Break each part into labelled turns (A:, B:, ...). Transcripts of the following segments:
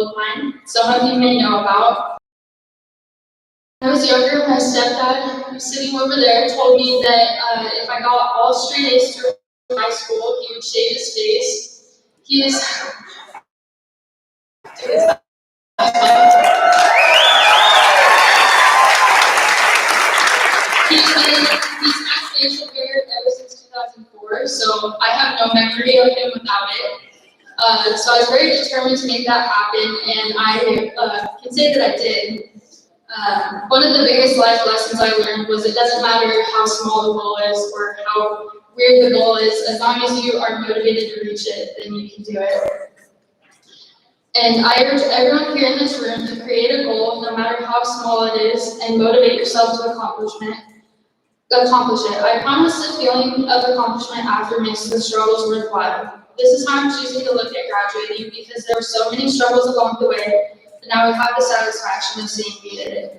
A: of mine, some of you may know about. When I was younger, my stepdad, who's sitting over there, told me that if I got all straight A's through high school, he would shave his face. He's had facial hair ever since 2004, so I have no memory of him without it. So I was very determined to make that happen, and I can say that I did. One of the biggest life lessons I learned was it doesn't matter how small the goal is or how weird the goal is, as long as you are motivated to reach it, then you can do it. And I urge everyone here in this room to create a goal, no matter how small it is, and motivate yourself to accomplish it. I promise the feeling of accomplishment after makes the struggles worthwhile. This is how I'm choosing to look at graduating, because there were so many struggles along the way, but now we have the satisfaction of saying we did it.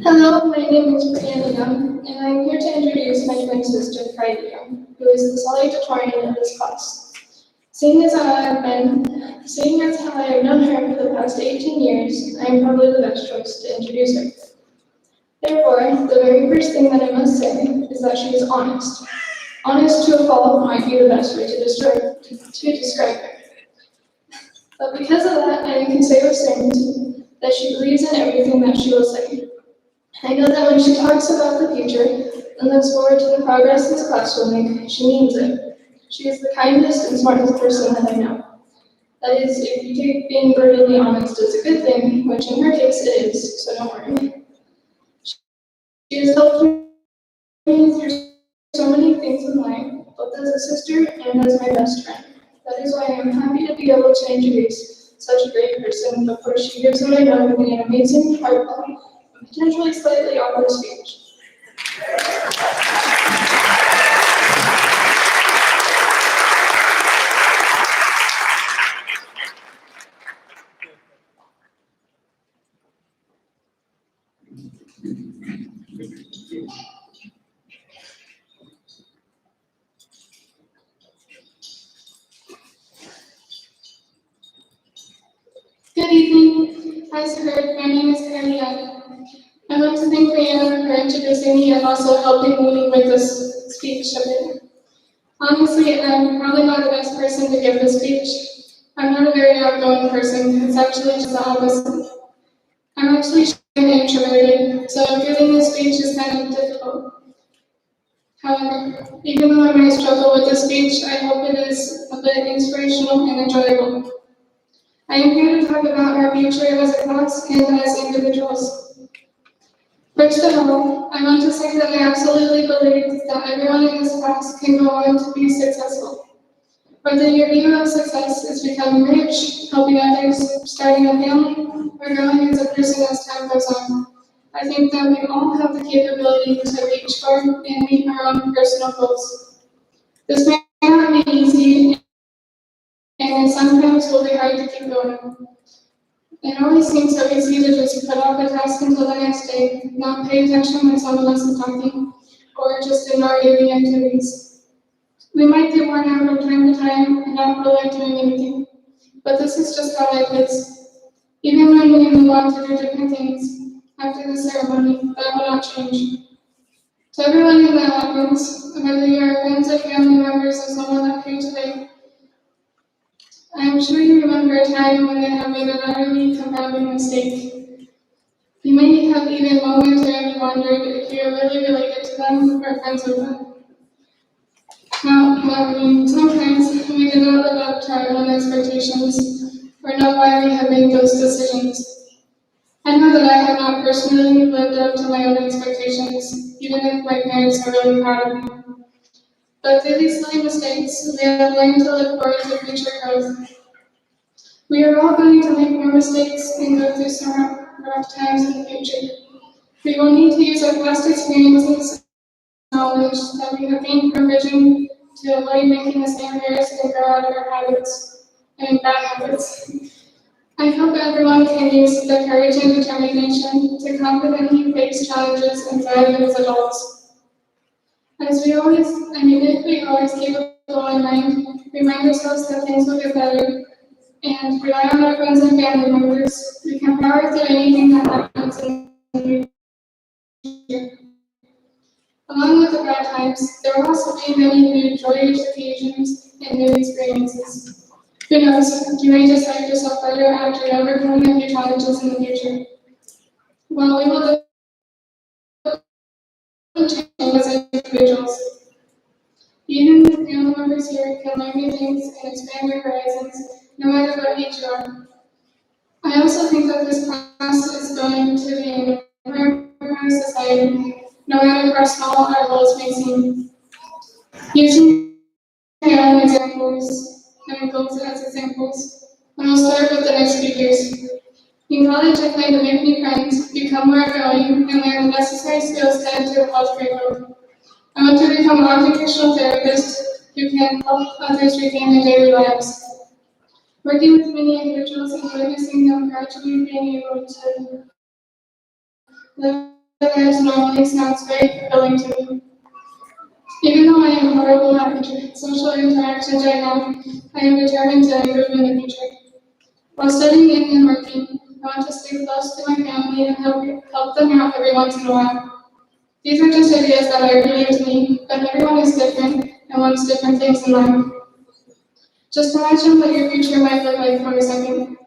B: Hello, my name is Parental, and I'm here to introduce my twin sister, Kylie, who is the Salutatorian of this class. Seeing as how I have known her for the past 18 years, I am probably the best choice to introduce her. Therefore, the very first thing that I must say is that she is honest. Honest to a fault might be the best way to describe her. But because of that, I can say with certainty that she believes in everything that she will say. I know that when she talks about the future and looks forward to the progress this class will make, she means it. She is the kindest and smartest person that I know. That is, if you take being brutally honest as a good thing, which in her case it is, so don't worry. She has helped me through so many things in life, both as a sister and as my best friend. That is why I am happy to be able to introduce such a great person before she gives what I know to be an amazing, heartfelt, and potentially slightly awkward speech.
C: Good evening. As you heard, my name is Kylie. I want to thank Brianna for introducing me and also helping me with this speech a bit. Honestly, I'm probably not the best person to give this speech. I'm not a very outgoing person. It's actually just the opposite. I'm actually shy and introverted, so giving this speech is kind of difficult. However, even though I may struggle with this speech, I hope it is a bit inspirational and enjoyable. I am here to talk about our future as a class and as individuals. First of all, I want to say that I absolutely believe that everyone in this class can go on to be successful. Whether your view of success is becoming rich, helping others, starting a family, or growing as a person as time goes on, I think that we all have the capability to reach for and meet our own personal goals. This may not be easy, and it sometimes will be hard to keep going. It always seems so easy to just put off a task until the next day, not pay attention when someone else is talking, or just ignore daily activities. We might get worn out from time to time and not feel like doing anything, but this is just how life is. Even when we move on to do different things after the ceremony, that will not change. To everyone in the audience, whether you are friends or family members of someone up here today, I am sure you remember a time when they have made an utterly confounding mistake. You may have even momentarily wondered if you are really related to them or friends with them. Now, sometimes we do not live up to our own expectations or know why we have made those decisions. I know that I have not personally lived up to my own expectations, even if my parents are really proud of me. But through these silly mistakes, we have learned to look forward to future growth. We are all going to make more mistakes and go through some rough times in the future. We will need to use our past experiences and knowledge that we have gained provision to avoid making the same errors and grow out of our bad habits. I hope everyone can use the courage and determination to confidently face challenges and thrive as adults. If we always keep a goal in mind, remind ourselves that things will get better, and rely on our friends and family members, we can power through anything that happens in the future. Along with the bad times, there will also be many new joyous occasions and new experiences. Who knows, you may just find yourself better after overcoming a few challenges in the future. While we will change as individuals, even the family members here can learn new things and expand your horizons, no matter what age you are. I also think that this class is going to be an improvement for our society, no matter how small our goals may seem. Using your own examples and goals as examples, and we'll start with the next few years. In college, I plan to make new friends, become more outgoing, and learn the necessary skills to enter the healthcare field. I want to become an occupational therapist who can help others regain their daily lives. Working with many individuals and witnessing them gradually being able to live their lives normally sounds very fulfilling to me. Even though I am horrible at social interactions right now, I am determined to improve in the future. While studying and working, I want to stay close to my family and help them out every once in a while. These are just ideas that are really to me, but everyone is different and wants different things in life. Just imagine what your future might look like for a second.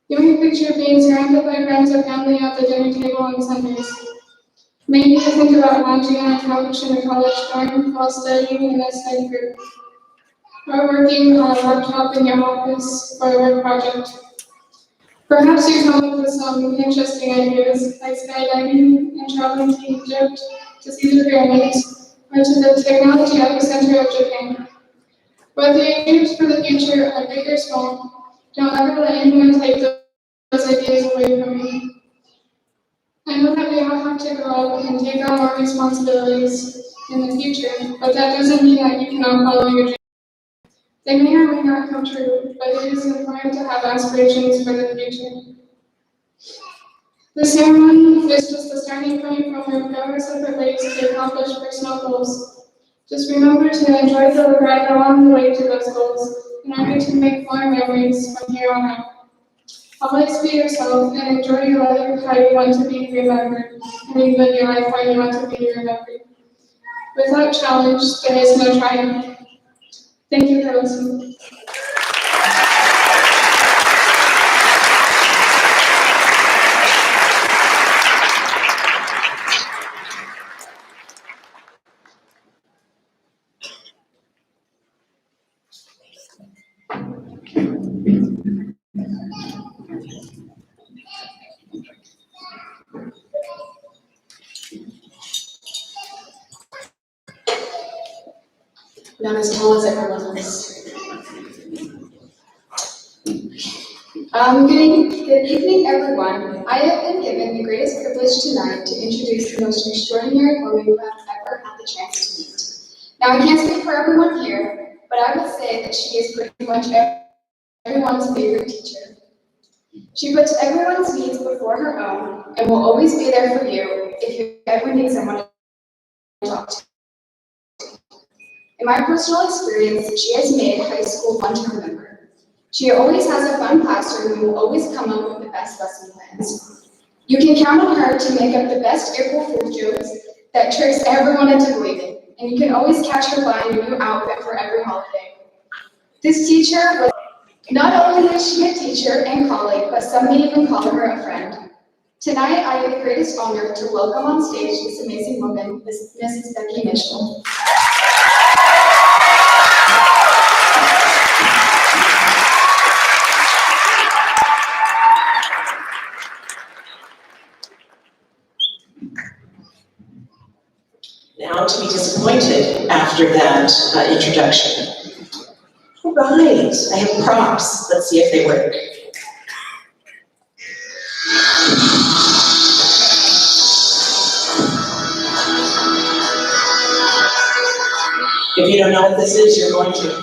C: You may picture being surrounded by friends or family at the dinner table on Sundays. Maybe you think about lounging on a couch in a college dorm while studying in a study group, or working on a laptop in your office for a work project. Perhaps you come up with some interesting ideas, like skydiving and traveling to Egypt to see the pyramids, or to the technology epicenter of Japan. Whether your dreams for the future are big or small, don't ever let anyone take those ideas away from you. I know that we all have to grow up and take on more responsibilities in the future, but that doesn't mean that you cannot follow your dreams. They may or may not come true, but it is important to have aspirations for the future. The ceremony is just the starting point from where progress separate ways to accomplish personal goals. Just remember to enjoy the ride along the way to those goals in order to make more memories from here on out. Always be yourself and enjoy your life how you want to be remembered, and live your life how you want to be remembered. Without challenge, there is no triumph. Thank you for listening.
D: Not as tall as everyone else. Good evening, everyone. I have been given the greatest privilege tonight to introduce the most extraordinary woman you have ever had the chance to meet. Now, I can't speak for everyone here, but I would say that she is pretty much everyone's favorite teacher. She puts everyone's needs before her own and will always be there for you if you ever need someone to talk to. In my personal experience, she has made high school fun to remember. She always has a fun classroom and will always come up with the best lesson plans. You can count on her to make up the best April Fool's jokes that tricks everyone into believing, and you can always catch her buying a new outfit for every holiday. This teacher was not only is she a teacher and colleague, but some may even call her a friend. Tonight, I have the greatest honor to welcome on stage this amazing woman, Mrs. Becky Mitchell.
E: Now to be disappointed after that introduction. All right, I have props. Let's see if they work. If you don't know what this is, you're going to.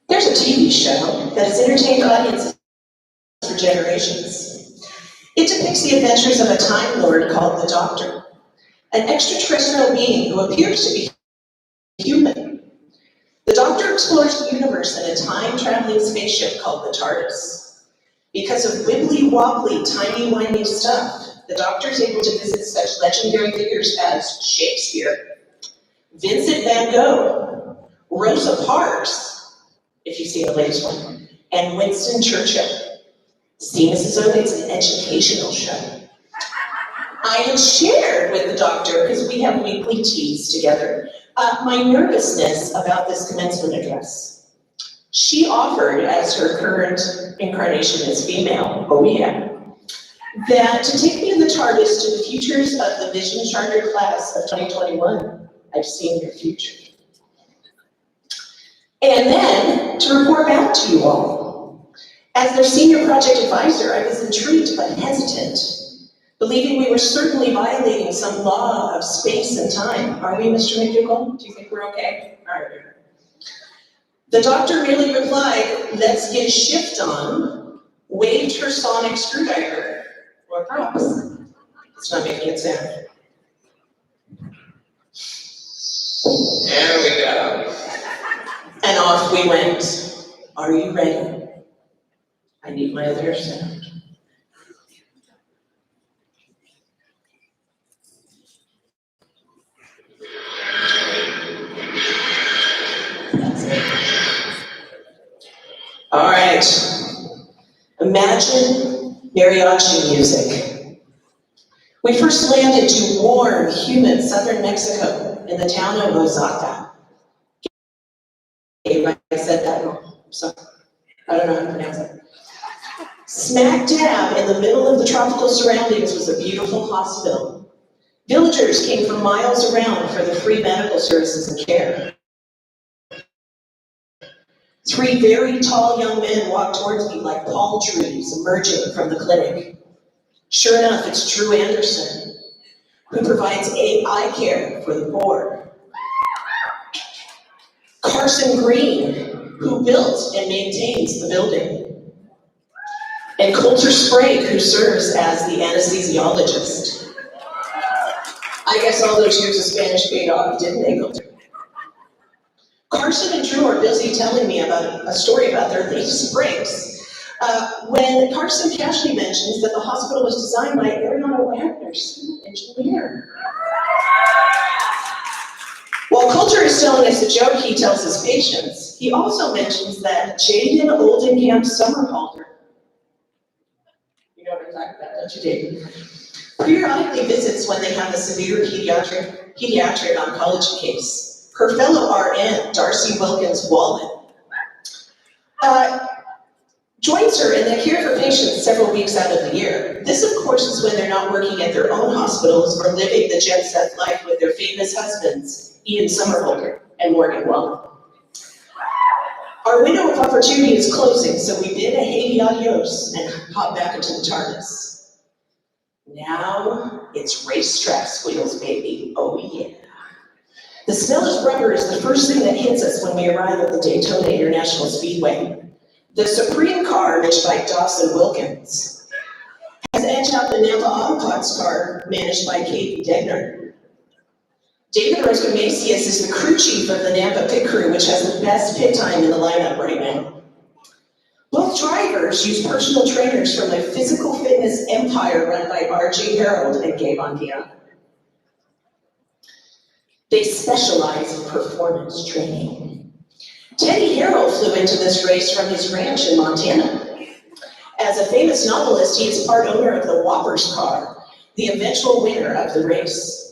E: There's a TV show that has entertained audiences for generations. It depicts the adventures of a Time Lord called the Doctor, an extraterrestrial being who appears to be human. The Doctor explores the universe in a time-traveling spaceship called the TARDIS. Because of wibbly-wobbly, timey-wimey stuff, the Doctor is able to visit such legendary figures as Shakespeare, Vincent van Gogh, Rosa Parks, if you've seen the latest one, and Winston Churchill. Seeing as though it's an educational show. I had shared with the Doctor, because we have weekly teas together, my nervousness about this commencement address. She offered, as her current incarnation is female, oh yeah, that to take me in the TARDIS to the futures of the Vision Charter class of 2021. I've seen your future. And then to report back to you all. As their senior project advisor, I was intrigued but hesitant, believing we were certainly violating some law of space and time. Are we, Mr. McDougall? Do you think we're okay? All right. The Doctor merely replied, let's get a shift on, waved her sonic screwdriver, or props. It's not making it sound. There we go. And off we went. Are you ready? I need my other sound. That's it. All right. Imagine mariachi music. We first landed to warm, humid southern Mexico in the town of Oaxaca. I said that wrong, so I don't know how to pronounce it. Smack dab in the middle of the tropical surroundings was a beautiful hospital. Villagers came from miles around for the free medical services and care. 3 very tall young men walked towards me like palm trees emerging from the clinic. Sure enough, it's Drew Anderson, who provides eye care for the poor. Carson Green, who built and maintains the building. And Coulter Sprague, who serves as the anesthesiologist. I guess all those years of Spanish paid off, didn't they, Coulter? Carson and Drew are busy telling me about a story about their latest breaks. When Carson casually mentions that the hospital was designed by Ariana Wagner's engineer. While Coulter is telling us a joke he tells his patients, he also mentions that Jaden Oldenkamp Summerhalder, you know what I'm talking about, don't you, Jaden? Periodically visits when they have a severe pediatric oncology case. Her fellow RN, Darcy Wilkins Wallen, joins her in the care for patients several weeks out of the year. This, of course, is when they're not working at their own hospitals or living the jet set life with their famous husbands, Ian Somerhalder and Morgan Wallen. Our window of opportunity is closing, so we bid a Haiti adios and hop back into the TARDIS. Now it's racetrack squeals, baby. Oh yeah. The smell of rubber is the first thing that hits us when we arrive at the Daytona International Speedway. The Supreme car, managed by Dawson Wilkins, has edged out the Nampa Autopods car, managed by Katie Degner. David Roscoe-Macias is the crew chief of the Nampa pit crew, which has the best pit time in the lineup right now. Both drivers use personal trainers from the physical fitness empire run by R.J. Harold and Gabe Andia. They specialize in performance training. Teddy Harrell flew into this race from his ranch in Montana. As a famous novelist, he is part owner of the Whoppers car, the eventual winner of the race.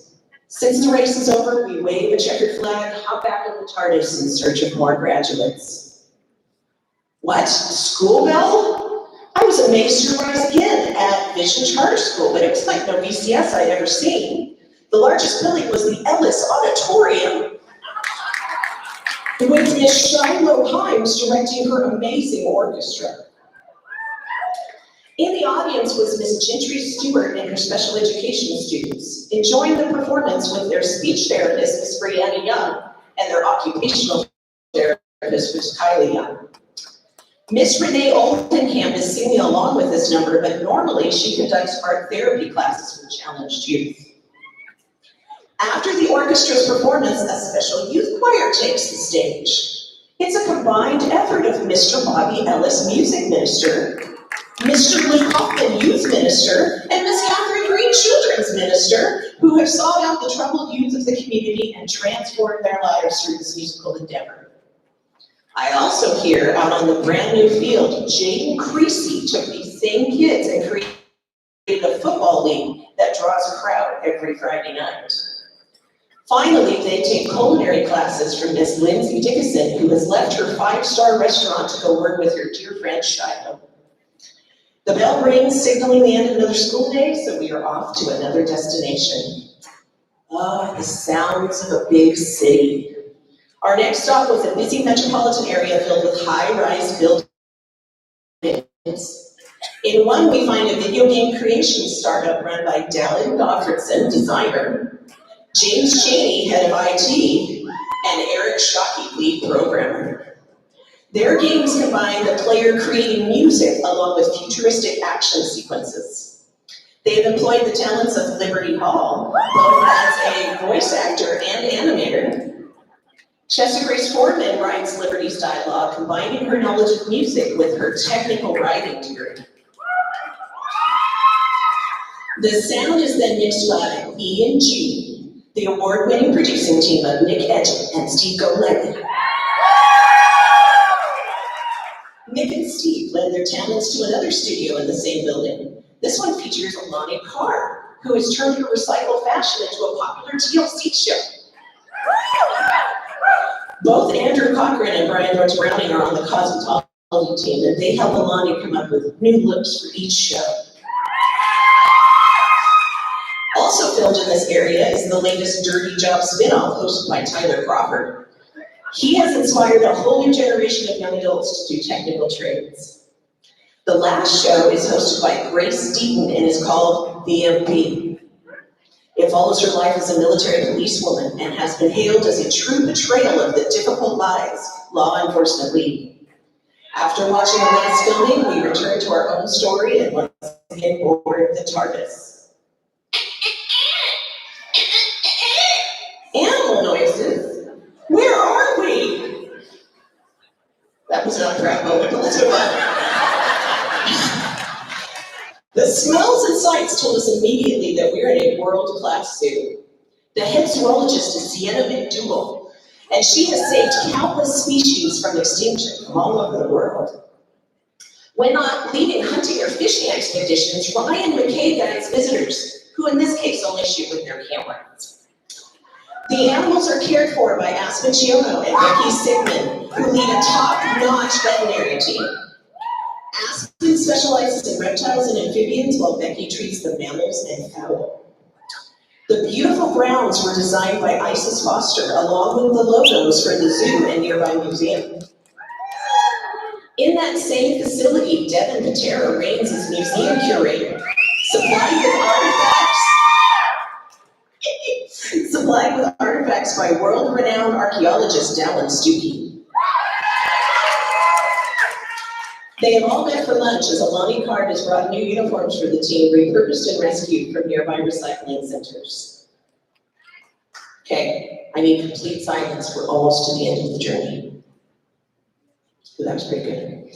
E: Since the race is over, we wave a checkered flag, hop back on the TARDIS in search of more graduates. What? School bell? I was amazed to rise again at Vision Charter School, but it was like no VCS I'd ever seen. The largest building was the Ellis Auditorium, with Miss Shiloh Himes directing her amazing orchestra. In the audience was Miss Gentry Stewart and her special education students, enjoying the performance with their speech therapist, Miss Brianna Young, and their occupational therapist, Miss Kylie Young. Miss Renee Oldenham is singing along with this number, but normally she conducts art therapy classes for challenged youth. After the orchestra's performance, a special youth choir takes the stage. It's a combined effort of Mr. Bobby Ellis, music minister, Mr. Luke Hoffman, youth minister, and Miss Catherine Green, children's minister, who have sought out the troubled youth of the community and transformed their lives through this musical endeavor. I also hear out on the brand new field, Jaden Creasy took these same kids and created a football league that draws a crowd every Friday night. Finally, they take culinary classes from Miss Lindsay Dickinson, who has left her 5-star restaurant to go work with her dear friend Shiloh. The bell rings, signaling the end of another school day, so we are off to another destination. Ah, the sounds of a big city. Our next stop was a busy metropolitan area filled with high-rise buildings. In one, we find a video game creation startup run by Dallin Gottfredson, designer, James Cheney, head of IT, and Eric Shockey, lead programmer. Their games combine the player creating music along with futuristic action sequences. They have employed the talents of Liberty Hall, both as a voice actor and animator. Chester Grace Foreman writes Liberty's dialogue, combining her knowledge of music with her technical writing degree. The sound is then mixed by E&G, the award-winning producing team of Nick Edgett and Steve Goleggy. Nick and Steve lend their talents to another studio in the same building. This one features Alani Carr, who has turned her recycled fashion into a popular TLC show. Both Andrew Cochran and Brian North Browning are on the cosmetology team, and they help Alani come up with new looks for each show. Also filmed in this area is the latest Dirty Job spinoff hosted by Tyler Crawford. He has inspired a whole new generation of young adults to do technical trades. The last show is hosted by Grace Deaton and is called The MP. It follows her life as a military policewoman and has been hailed as a true portrayal of the difficult lives law enforcement lead. After watching the last filming, we return to our own story and once again board the TARDIS. Animal noises? Where are we? That was not a proud moment, but let's move on. The smells and sights told us immediately that we're in a world-class zoo. The head zoologist is Sienna McDougall, and she has saved countless species from extinction from all over the world. When not leading hunting or fishing expeditions, Ryan McKay guides visitors, who in this case only shoot with their cameras. The animals are cared for by Aspen Chiono and Becky Sigmund, who lead a top-notch veterinary team. Aspen specializes in reptiles and amphibians, while Becky treats the mammals and fowl. The beautiful grounds were designed by Isis Foster, along with the logos for the zoo and nearby museum. In that same facility, Devin Patera reigns as museum curator, supplied with artifacts by world-renowned archaeologist Dallin Stuckey. They have all met for lunch as Alani Card has brought new uniforms for the team, repurposed and rescued from nearby recycling centers. Okay, I need complete silence. We're almost to the end of the journey. Ooh, that was pretty good.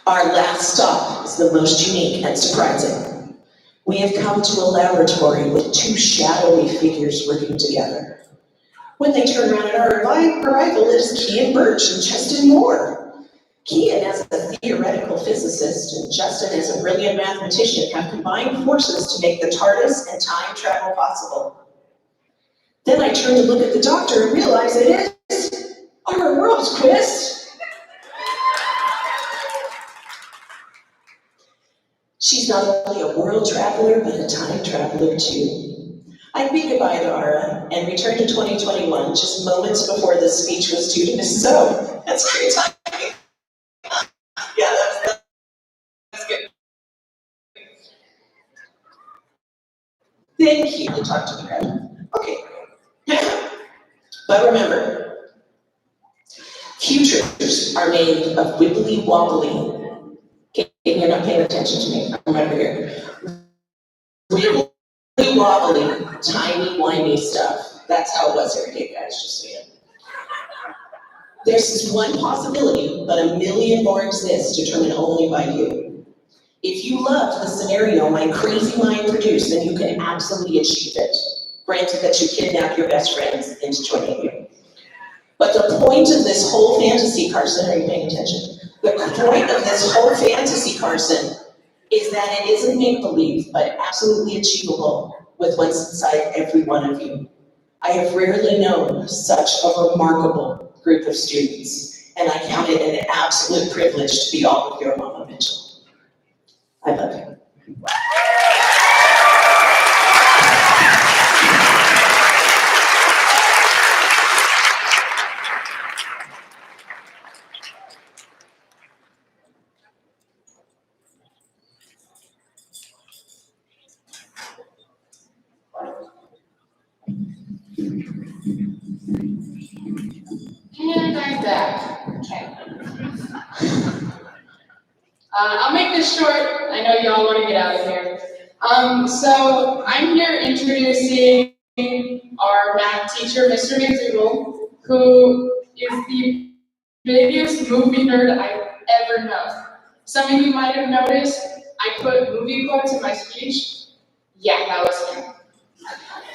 E: Our last stop is the most unique and surprising. We have come to a laboratory with two shadowy figures working together. When they turn around at our arrival, it is Kian Birch and Justin Moore. Kian, as a theoretical physicist, and Justin, as a brilliant mathematician, have combined forces to make the TARDIS and time travel possible. Then I turn to look at the doctor and realize it is our world's Quist. She's not only a world traveler, but a time traveler too. I bid goodbye to Ara and returned to 2021 just moments before the speech was due to Mrs. O. That's great timing. Yeah, that's good. Thank you. You talk to the crowd. Okay. But remember, futures are made of wibbly wobbly. Okay, you're not paying attention to me. I'm over here. Wibbly wobbly, tiny, whiny stuff. That's how it was every day, guys, just so you know. There's this one possibility, but a million more exist, determined only by you. If you loved the scenario my crazy mind produced, then you can absolutely achieve it. Granted that you kidnap your best friends into joining you. But the point of this whole fantasy, Carson, are you paying attention? The point of this whole fantasy, Carson, is that it isn't make-believe, but absolutely achievable with what's inside every one of you. I have rarely known such a remarkable group of students, and I count it an absolute privilege to be all of your Mama Mitchell. I love you.
A: And I'm back. Okay. I'll make this short. I know y'all want to get out of here. So I'm here introducing our math teacher, Mr. McDougall, who is the biggest movie nerd I've ever known. Some of you might have noticed I put movie quotes in my speech. Yeah, that was him.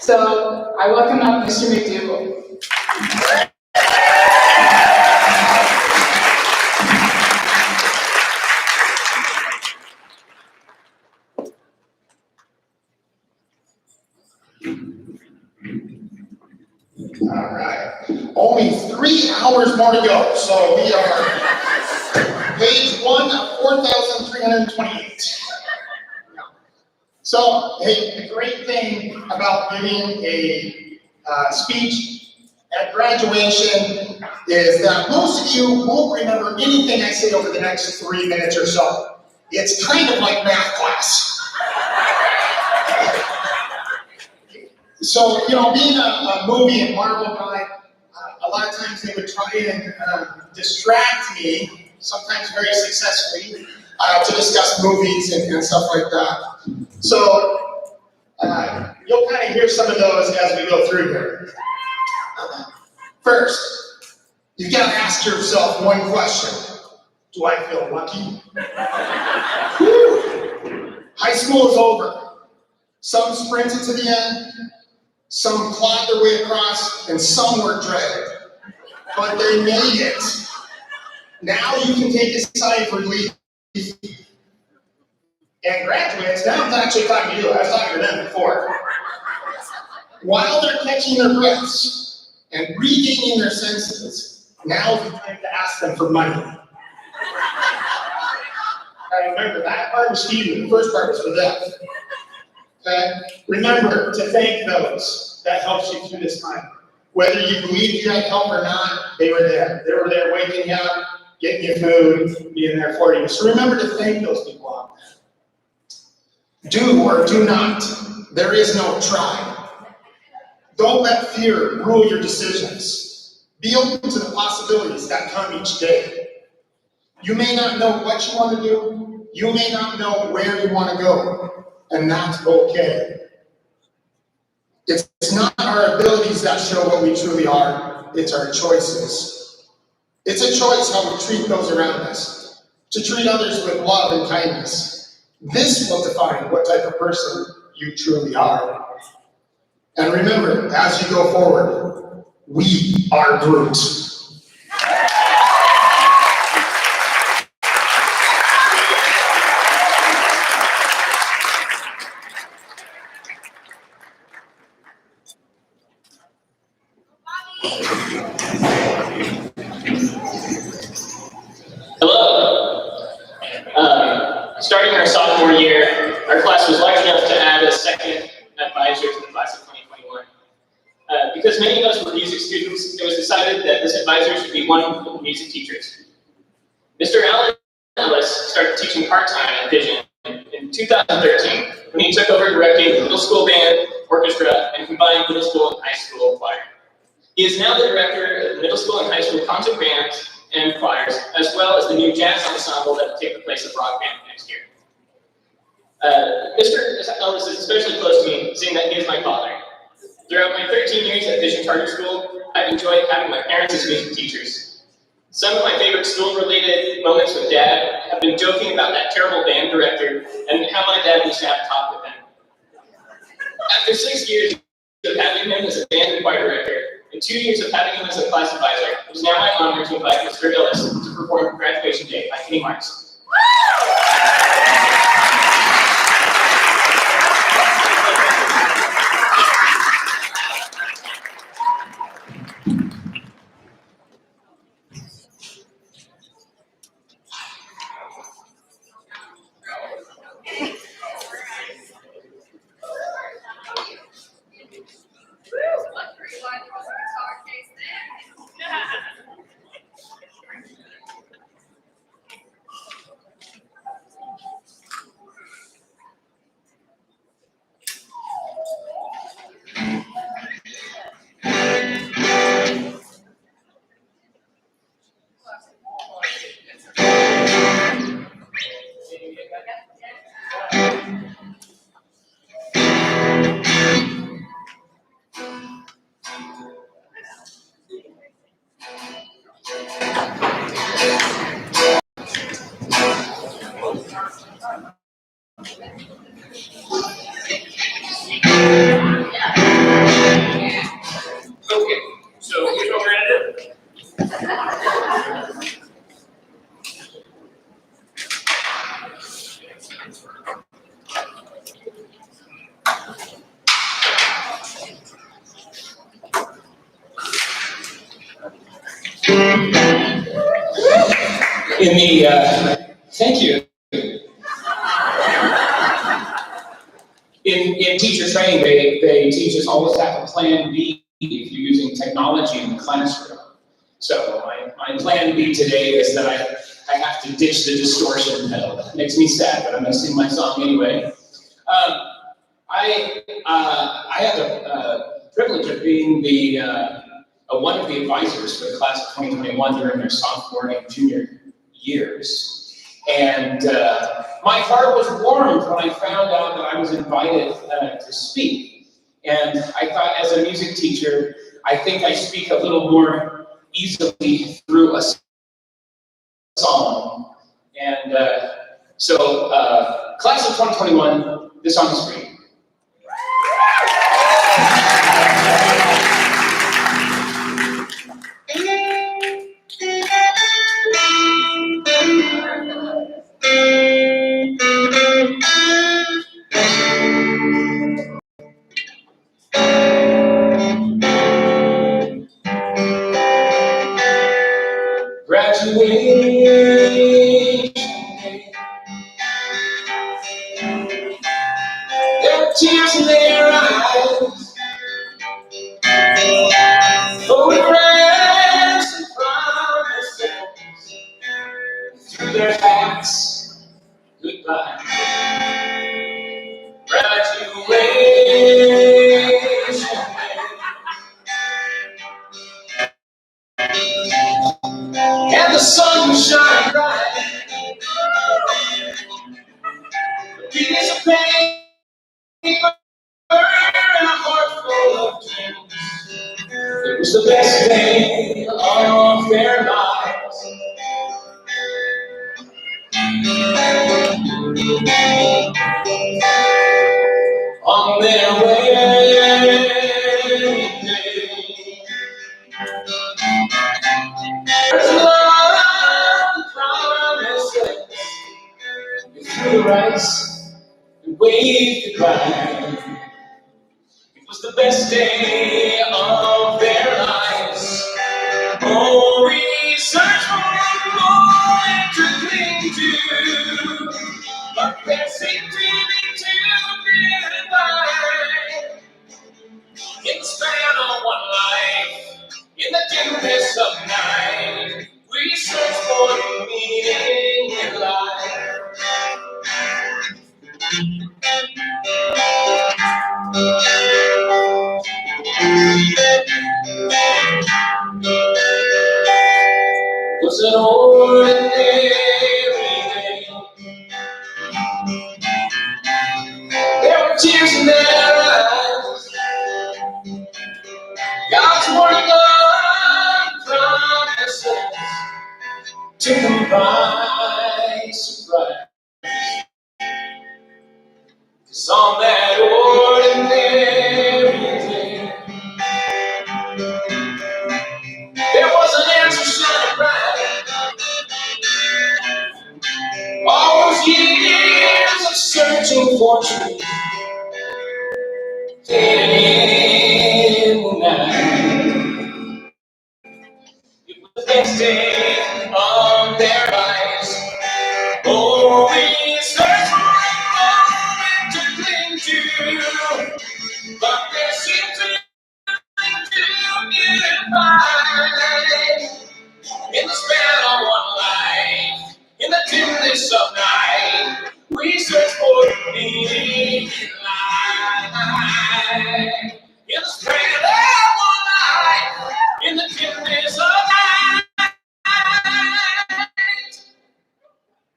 A: So I welcome up Mr. McDougall.
F: All right. Only 3 hours more to go, so we are page 1 of 4,328. So, hey, the great thing about giving a speech at graduation is that most of you won't remember anything I say over the next 3 minutes or so. It's kind of like math class. So, being a movie and Marvel guy, a lot of times they would try and distract me, sometimes very successfully, to discuss movies and stuff like that. So, you'll kind of hear some of those as we go through here. First, you've got to ask yourself one question. Do I feel lucky? Whew. High school is over. Some sprinted to the end. Some clawed their way across, and some were dragged. But they made it. Now you can take a sigh for relief. And graduates, now I'm actually talking to you. I was talking to them before. While they're catching their breaths and regaining their senses, now is the time to ask them for money. I remember that part was Stephen. The first part was for them. Okay? Remember to thank those that helped you through this time. Whether you believed you had help or not, they were there. They were there waking you up, getting you food, being there for you. So remember to thank those people out there. Do or do not. There is no try. Don't let fear rule your decisions. Be open to the possibilities that come each day. You may not know what you want to do. You may not know where you want to go. And that's okay. It's not our abilities that show what we truly are, it's our choices. It's a choice how we treat those around us, to treat others with love and kindness. This will define what type of person you truly are. And remember, as you go forward, we are Groot.
G: Starting our sophomore year, our class was large enough to add a second advisor to the class of 2021. Because many of us were music students, it was decided that this advisor should be one of the music teachers. Mr. Alan Ellis started teaching part-time at Vision in 2013 when he took over directing the middle school band, orchestra, and combined middle school and high school choir. He is now the director of the middle school and high school concert bands and choirs, as well as the new jazz ensemble that will take the place of rock band next year. Mr. Ellis is especially close to me, seeing that he is my father. Throughout my 13 years at Vision Charter School, I've enjoyed having my parents as music teachers. Some of my favorite school-related moments with Dad have been joking about that terrible band director and how my dad used to have a talk with him. After 6 years of having him as a band and choir director, and 2 years of having him as a class advisor, it is now my honor to invite Mr. Ellis to perform Graduation Day by Kenny Marks. Okay, so here's what we're gonna do. Thank you. In teacher training, they teach us always have a plan B if you're using technology in the classroom. So my plan B today is that I have to ditch the distortion pedal. That makes me sad, but I'm gonna sing my song anyway. I have the privilege of being one of the advisors for the class of 2021 during their sophomore and junior years. And my heart was warmed when I found out that I was invited to speak. And I thought, as a music teacher, I think I speak a little more easily through a song. And so, class of 2021, this song is for you. Graduation day. There are tears in their eyes, photographs and promises through their hats. Goodbye. Graduation day. And the sun will shine bright. A piece of paper and a heart full of dreams. It was the best day of their lives. On their wedding day, there's love and promises. They threw the rice and waved goodbye. It was the best day of their lives. Oh, we search for more to cling to, but there seemed to be too goodbye. In the span of one life, in the dimness of night, we search for meaning in life. was an ordinary day. There were tears in their eyes. God's word of promises took them by surprise. 'Cause on that ordinary day, there was an answer shining bright. All those years of searching for truth in the night. It was the best day of their lives. Oh, we searched for a moment to cling to, but there seemed to be nothing to get by. In the span of one life, in the dimness of night, we search for meaning in life. In the span of one life, in the dimness of night,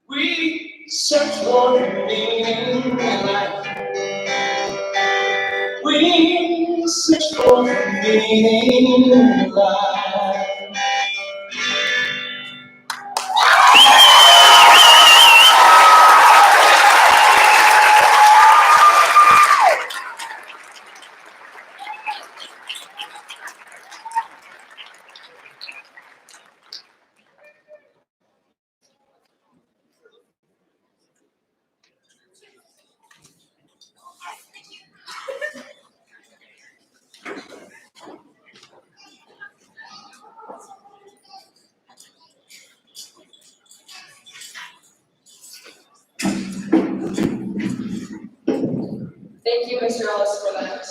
G: we search for meaning in life. We search for meaning in life.
A: Thank you, Mr. Ellis, for that.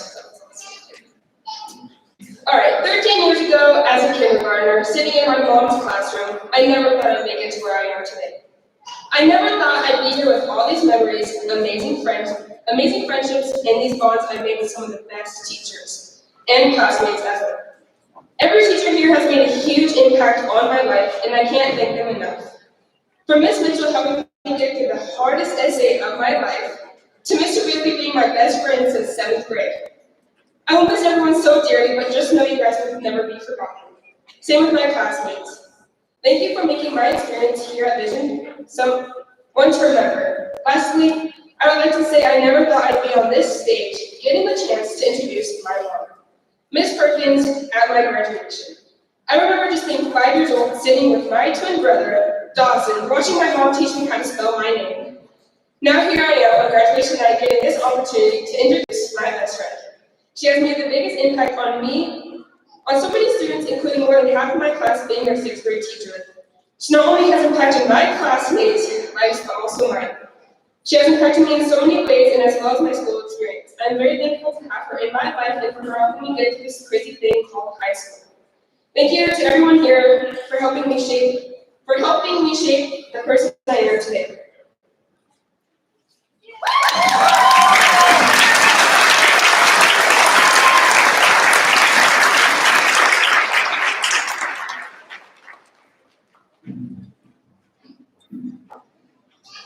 A: All right, 13 years ago, as a kindergartner, sitting in my mom's classroom, I never thought I'd make it to where I am today. I never thought I'd be here with all these memories, amazing friendships, and these bonds I've made with some of the best teachers and classmates ever. Every teacher here has made a huge impact on my life, and I can't thank them enough. From Miss Mitchell helping me get through the hardest essay of my life, to Mr. Wheatley being my best friend since 7th grade. I will miss everyone so dearly, but just know you guys will never be forgotten. Same with my classmates. Thank you for making my experience here at Vision one to remember. Lastly, I would like to say I never thought I'd be on this stage, getting the chance to introduce my mom, Miss Perkins, at my graduation. I remember just being 5 years old, sitting with my twin brother, Dawson, watching my mom teach me how to spell my name. Now here I am on graduation night, getting this opportunity to introduce my best friend. She has made the biggest impact on me, on so many students, including more than half of my class being her 6th grade teacher. She not only has impacted my classmates' lives, but also mine. She has impacted me in so many ways, and as well as my school experience. I'm very thankful to have her in my life and for her helping me get through this crazy thing called high school. Thank you to everyone here for helping me shape the person I am today.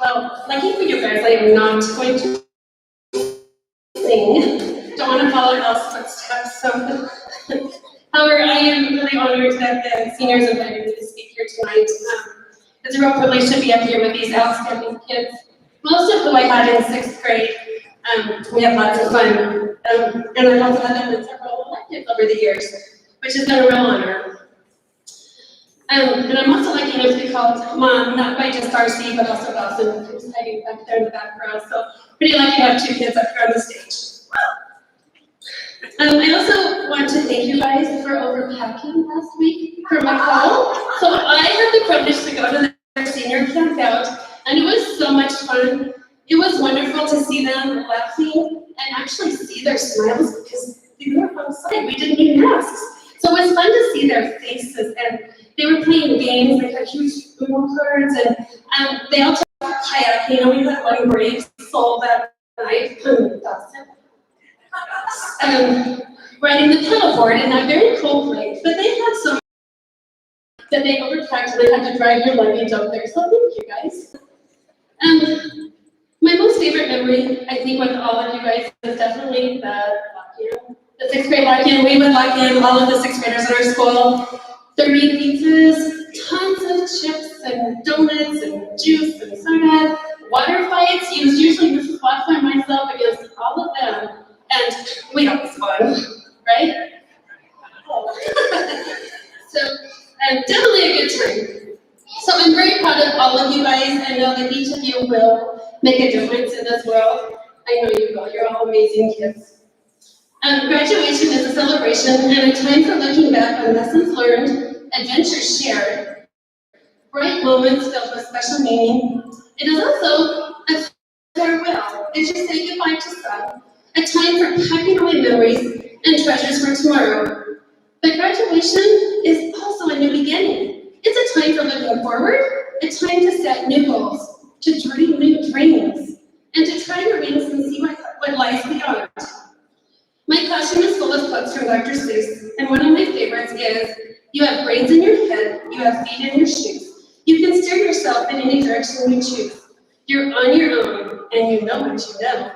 H: Well, lucky for you guys, I am not going to sing. Don't want to follow Elle's footsteps. So, however, I am really honored that the seniors invited me to speak here tonight. It's a real privilege to be up here with these outstanding kids, most of whom I had in 6th grade. We had lots of fun, and I've also had them in several electives over the years, which has been a real honor. And I'm also lucky enough to be called mom, not by just RC, but also Dawson, who's hiding back there in the back row. So pretty lucky to have 2 kids up here on the stage. I also want to thank you guys for overpacking last week for my call. So I had the privilege to go to their senior camp out, and it was so much fun. It was wonderful to see them laughing and actually see their smiles because they were outside. We didn't need masks. So it was fun to see their faces, and they were playing games. They had huge Uno cards, and they all took kayaking. You know, we had one brave soul that night, riding the pedalboard in that very cold place. But they had so that they overpacked and they had to drive your luggage up there. So thank you guys. My most favorite memory, I think, with all of you guys is definitely the lock-in. The sixth grade lock-in. We would lock in all of the sixth graders in our school. 30 pizzas, tons of chips and donuts and juice and soda. Water fights. It was usually Mrs. Watson and myself against all of them. And we always won, right? So, definitely a good time. So I'm very proud of all of you guys. I know that each of you will make a difference in this world. I know you will. You're all amazing kids. Graduation is a celebration and a time for looking back on lessons learned, adventures shared, bright moments filled with special meaning. It is also a farewell as you say goodbye to some, a time for packing away memories and treasures for tomorrow. But graduation is also a new beginning. It's a time for looking forward, a time to set new goals, to dream new dreams, and to try your wings and see what lies beyond. My classroom is full of quotes from Dr. Seuss, and one of my favorites is, "You have brains in your head, you have feet in your shoes. You can steer yourself in any direction you choose. You're on your own, and you know what you know.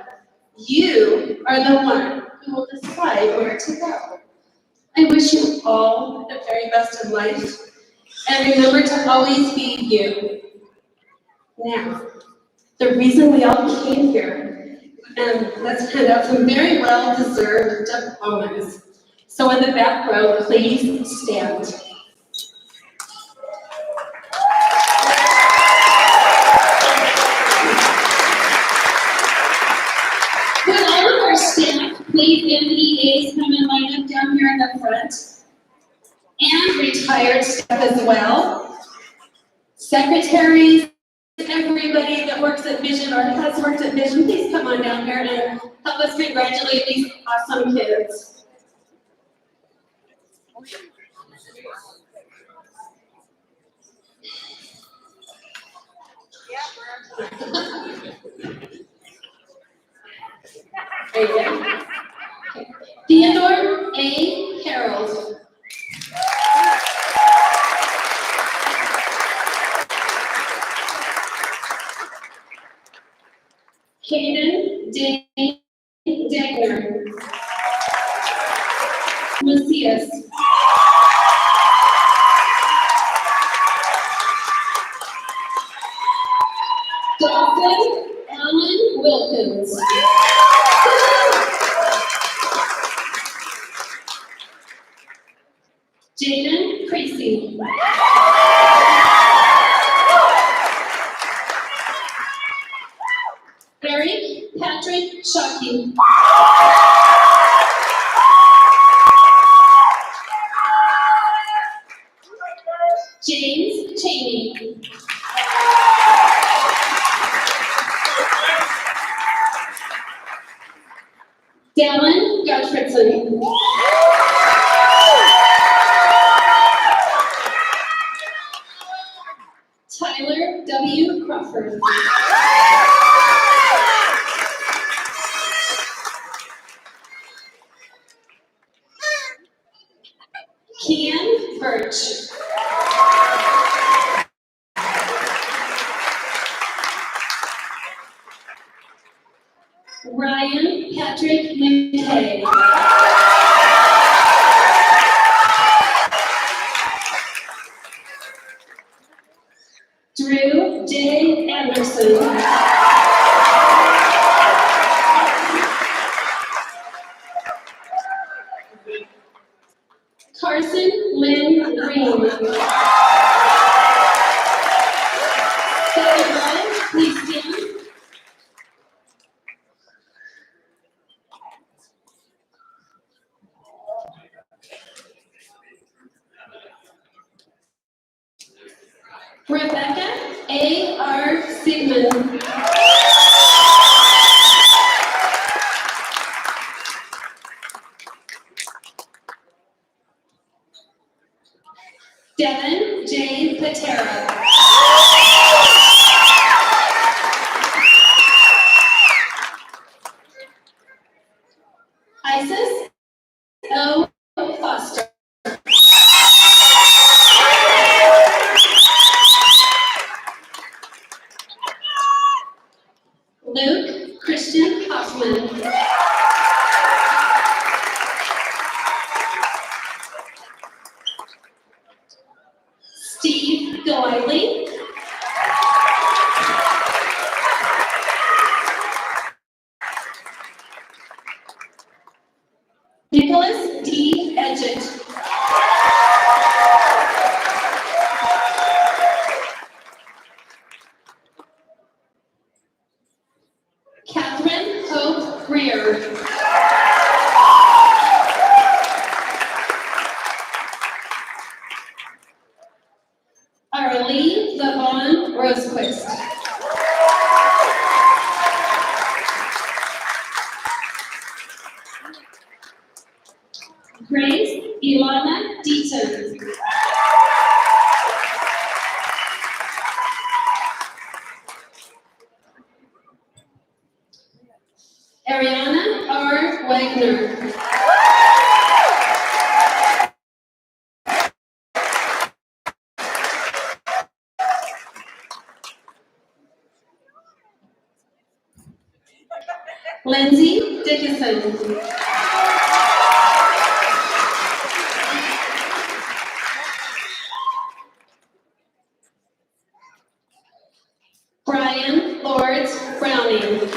H: You are the one who will decide where to go." I wish you all the very best of life, and remember to always be you. Now, the reason we all came here, and let's hand out some very well-deserved diplomas. So in the back row, please stand. Would all of our staff, please, MPAs, come and line up down here in the front? And retired staff as well. Secretaries, everybody that works at Vision or has worked at Vision, please come on down here and help us congratulate these awesome kids. There you go. Theodore A. Harold. Hayden Dagner. Macias. Dawson Alan Wilkins. Jaden Creasy. Eric Patrick Shockey. James Cheney. Dallin Gottfredson. Tyler W. Crawford. Kian Birch. Ryan Patrick McKay. Drew J. Anderson. Carson Lynn Green. Second row, please stand. Rebecca A. R. Sigmund. Devin J. Patera. Isis O. Foster. Steve Golightly. Nicholas D. Edgett. Catherine Hope Greer. Arlene Levon Rosequist. Grace Ilana Deaton. Ariana R. Wagner. Lindsay Dickinson. Brian Lords Browning.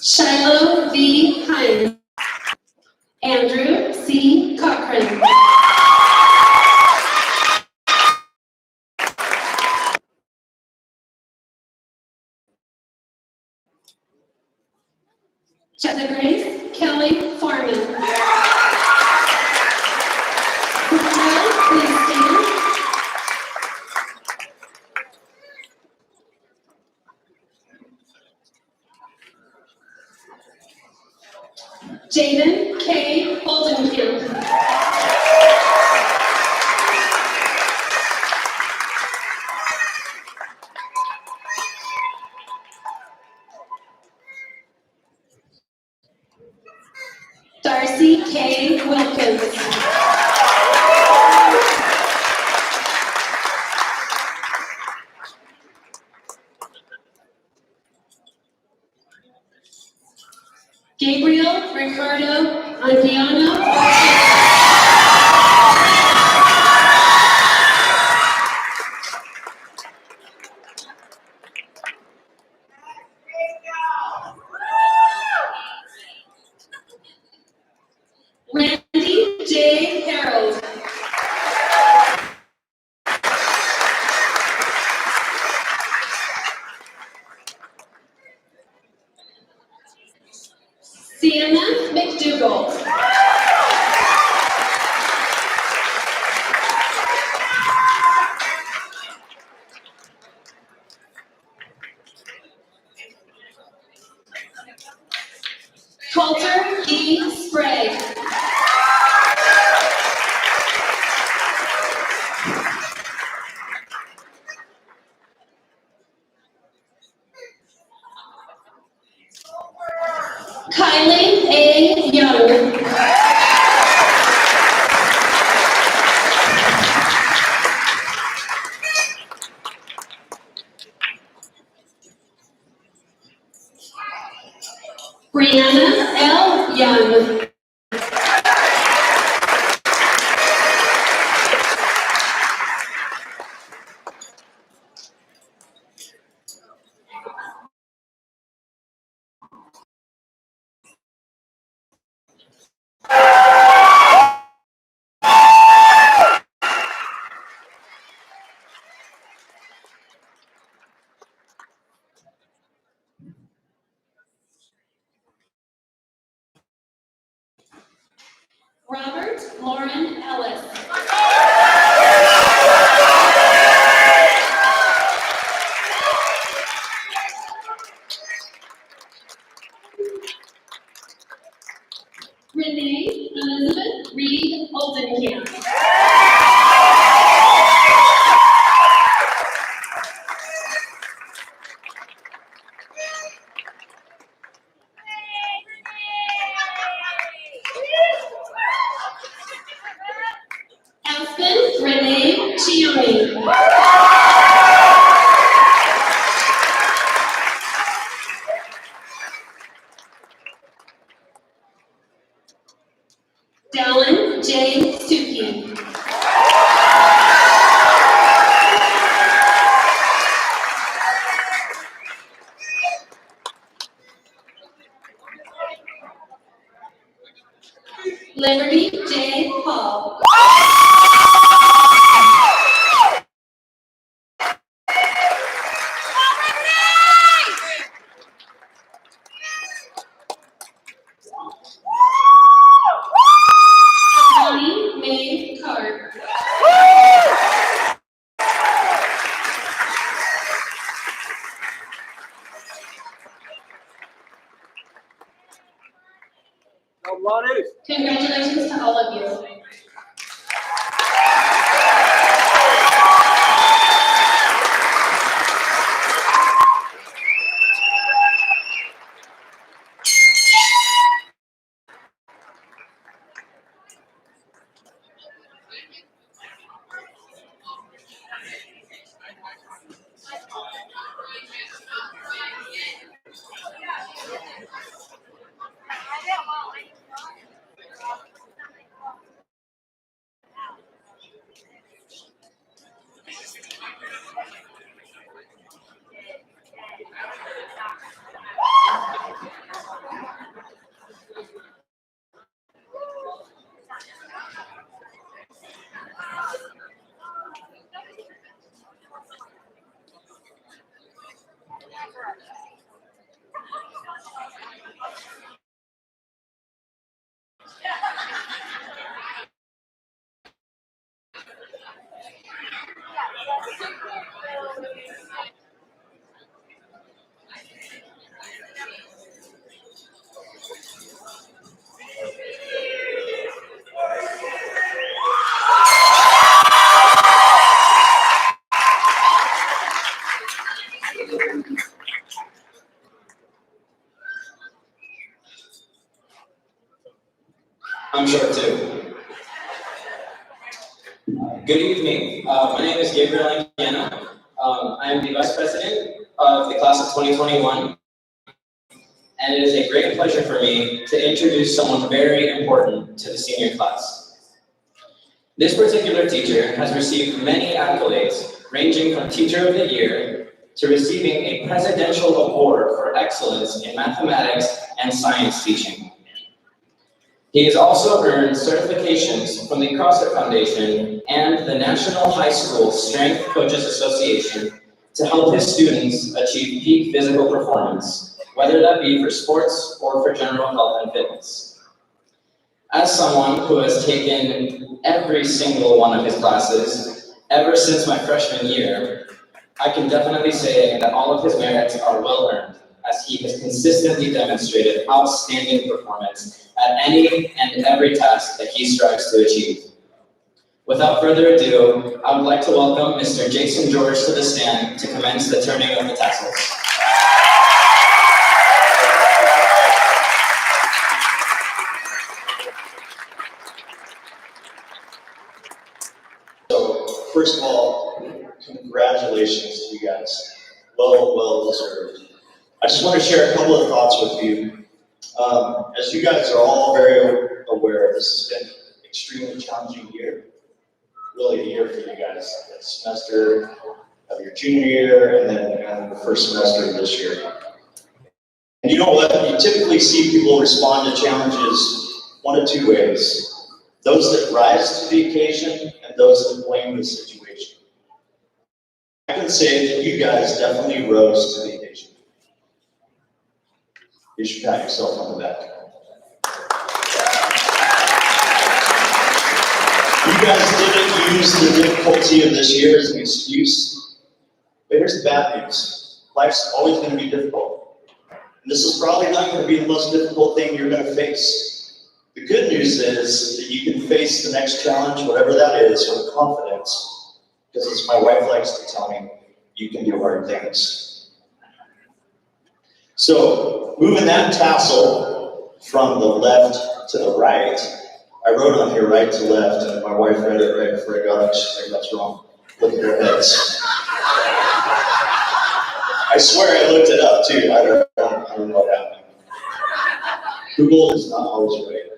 H: Shiloh V. Hines. Andrew C. Cochran. Jessica Grace Kelly Foreman. Christina, please stand. Jaden K. Holdenkamp. Darcy K. Wilkins. Gabriel Ricardo Andiano. Randy J. Harold. Sienna McDougall. Coulter E. Sprague. Kylie A. Young. Brianna L. Young. Robert Lauren Ellis. Renee Elizabeth Reed Oldenkamp. Aspen Renee Chioni. Liberty J. Hall. Amani May Card. Congratulations to all of you.
I: I'm short too. Good evening. My name is Gabriel Angiano. I am the Vice President of the Class of 2021, and it is a great pleasure for me to introduce someone very important to the senior class. This particular teacher has received many accolades, ranging from Teacher of the Year to receiving a Presidential Award for Excellence in Mathematics and Science Teaching. He has also earned certifications from the CrossFit Foundation and the National High School Strength Coaches Association to help his students achieve peak physical performance, whether that be for sports or for general health and fitness. As someone who has taken every single one of his classes ever since my freshman year, I can definitely say that all of his merits are well earned, as he has consistently demonstrated outstanding performance at any and every task that he strives to achieve. Without further ado, I would like to welcome Mr. Jason George to the stand to commence the turning of the tassels.
J: So, first of all, congratulations to you guys. Well deserved. I just want to share a couple of thoughts with you. As you guys are all very aware, this has been an extremely challenging year. Really a year for you guys. The semester of your junior year and then the first semester of this year. And you know what? You typically see people respond to challenges one of two ways. Those that rise to the occasion and those that blame the situation. I can say that you guys definitely rose to the occasion. You should pat yourself on the back. You guys didn't use the difficulty of this year as an excuse. But here's the bad news. Life's always going to be difficult. And this is probably not going to be the most difficult thing you're going to face. The good news is that you can face the next challenge, whatever that is, with confidence. Because as my wife likes to tell me, you can do hard things. So, moving that tassel from the left to the right, I wrote on here right to left, and my wife read it right before I got it. She's like, that's wrong. Look at their heads. I swear I looked it up too. I don't know what happened. Google is not always right.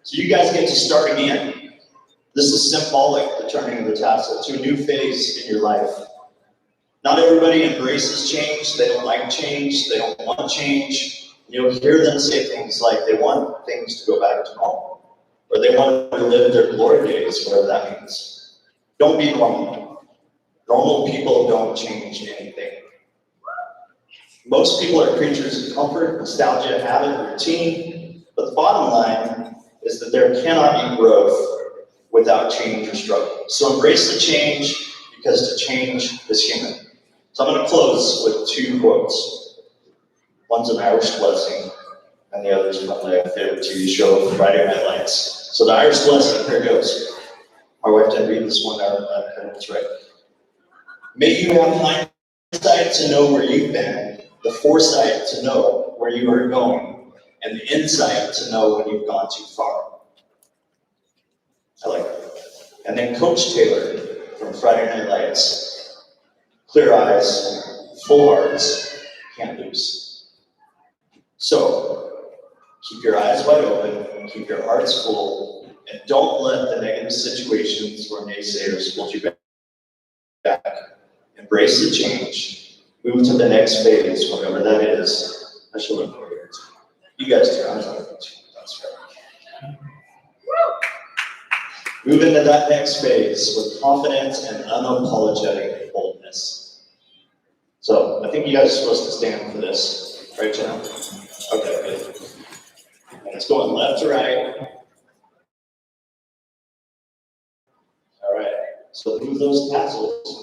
J: So you guys get to start again. This is symbolic, the turning of the tassel, to a new phase in your life. Not everybody embraces change. They don't like change. They don't want change. You'll hear them say things like they want things to go back to normal, or they want to live their glory days, whatever that means. Don't be normal. Normal people don't change anything. Most people are creatures of comfort, nostalgia, habit, routine, but the bottom line is that there cannot be growth without change or struggle. So embrace the change, because to change is human. So I'm going to close with two quotes. One's an Irish blessing, and the other's from my favorite TV show, Friday Night Lights. So the Irish blessing, here goes. My wife didn't read this one out, and it's right. May you have hindsight to know where you've been, the foresight to know where you are going, and the insight to know when you've gone too far. I like that. And then Coach Taylor from Friday Night Lights. Clear eyes, full hearts, can't lose. So, keep your eyes wide open, keep your hearts full, and don't let the negative situations or naysayers hold you back. Embrace the change, move to the next phase, whatever that is. I should look forward to it. You guys do, I'm not looking too, that's fair. Move into that next phase with confidence and unapologetic boldness. So, I think you guys are supposed to stand for this, right, Jenna? Okay, good. And it's going left to right. All right, so move those tassels.